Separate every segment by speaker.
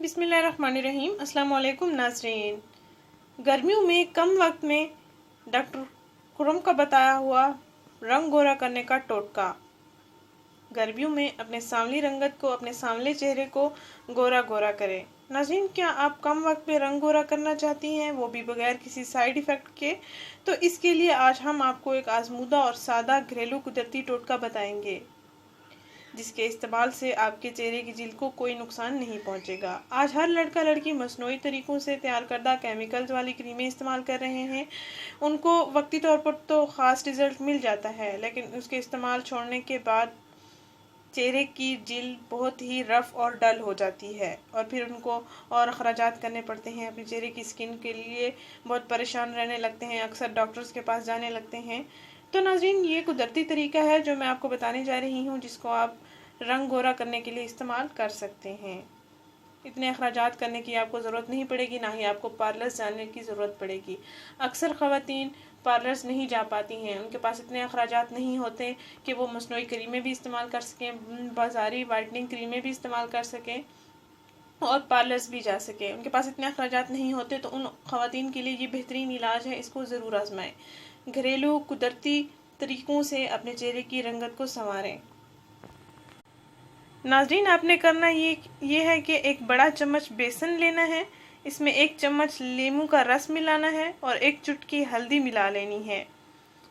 Speaker 1: बिस्मिल्लाहिर्रहमानिर्रहीम। अस्सलाम वालेकुम नाज़रीन। गर्मियों में कम वक्त में डॉक्टर खुरम का बताया हुआ रंग गोरा करने का टोटका। गर्मियों में अपने सांवली रंगत को, अपने सांवले चेहरे को गोरा गोरा करें। नाज़रीन, क्या आप कम वक्त में रंग गोरा करना चाहती हैं, वो भी बगैर किसी साइड इफ़ेक्ट के? तो इसके लिए आज हम आपको एक आजमूदा और सादा घरेलू कुदरती टोटका बताएंगे, जिसके इस्तेमाल से आपके चेहरे की जिल्द को कोई नुकसान नहीं पहुंचेगा। आज हर लड़का लड़की मसनूई तरीक़ों से तैयार करदा केमिकल्स वाली क्रीमें इस्तेमाल कर रहे हैं। उनको वक्ती तौर पर तो ख़ास रिज़ल्ट मिल जाता है, लेकिन उसके इस्तेमाल छोड़ने के बाद चेहरे की जिल्द बहुत ही रफ़ और डल हो जाती है और फिर उनको और अखराजात करने पड़ते हैं। अपने चेहरे की स्किन के लिए बहुत परेशान रहने लगते हैं, अक्सर डॉक्टर्स के पास जाने लगते हैं। तो नाज़रीन, ये कुदरती तरीका है जो मैं आपको बताने जा रही हूँ, जिसको आप रंग गोरा करने के लिए इस्तेमाल कर सकते हैं। इतने अखराजात करने की आपको ज़रूरत नहीं पड़ेगी, ना ही आपको पार्लर्स जाने की ज़रूरत पड़ेगी। अक्सर ख़वातीन पार्लर्स नहीं जा पाती हैं, उनके पास इतने अखराजात नहीं होते कि वो मसनूई क्रीमें भी इस्तेमाल कर सकें, बाज़ारी वाइटनिंग क्रीमें भी इस्तेमाल कर सकें और पार्लर्स भी जा सकें। उनके पास इतने अखराजात नहीं होते, तो उन ख़वातीन के लिए ये बेहतरीन इलाज है। इसको ज़रूर आजमाएं। घरेलू कुदरती तरीक़ों से अपने चेहरे की रंगत को संवारें। नाज़रीन, आपने करना ये है कि एक बड़ा चम्मच बेसन लेना है, इसमें 1 चम्मच नींबू का रस मिलाना है और 1 चुटकी हल्दी मिला लेनी है।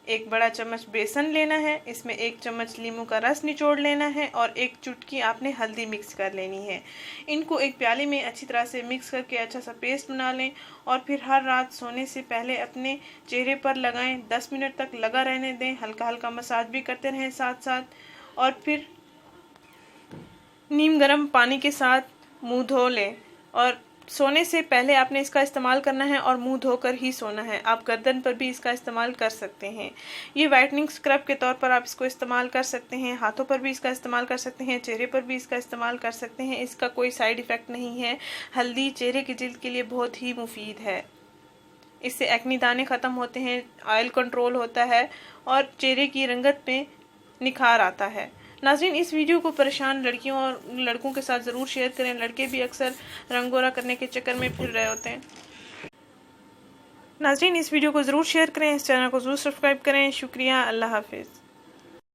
Speaker 1: एक बड़ा चम्मच बेसन लेना है, इसमें 1 चम्मच नींबू का रस निचोड़ लेना है और 1 चुटकी आपने हल्दी मिक्स कर लेनी है। इनको एक प्याले में अच्छी तरह से मिक्स करके अच्छा सा पेस्ट बना लें और फिर हर रात सोने से पहले अपने चेहरे पर लगाएं। 10 मिनट तक लगा रहने दें, हल्का हल्का मसाज भी करते रहें साथ साथ, और फिर नीम गर्म पानी के साथ मुंह धो लें। और सोने से पहले आपने इसका इस्तेमाल करना है और मुंह धोकर ही सोना है। आप गर्दन पर भी इसका इस्तेमाल कर सकते हैं। ये वाइटनिंग स्क्रब के तौर पर आप इसको इस्तेमाल कर सकते हैं, हाथों पर भी इसका इस्तेमाल कर सकते हैं, चेहरे पर भी इसका इस्तेमाल कर सकते हैं। इसका कोई साइड इफ़ेक्ट नहीं है। हल्दी चेहरे की जिल्द के लिए बहुत ही मुफीद है। इससे एक्नी दाने ख़त्म होते हैं, ऑयल कंट्रोल होता है और चेहरे की रंगत में निखार आता है। नाज़रीन, इस वीडियो को परेशान लड़कियों और लड़कों के साथ ज़रूर शेयर करें। लड़के भी अक्सर रंग गोरा करने के चक्कर में फिर रहे होते हैं। नाज़रीन, इस वीडियो को ज़रूर शेयर करें, इस चैनल को ज़रूर सब्सक्राइब करें। शुक्रिया। अल्लाह हाफिज़।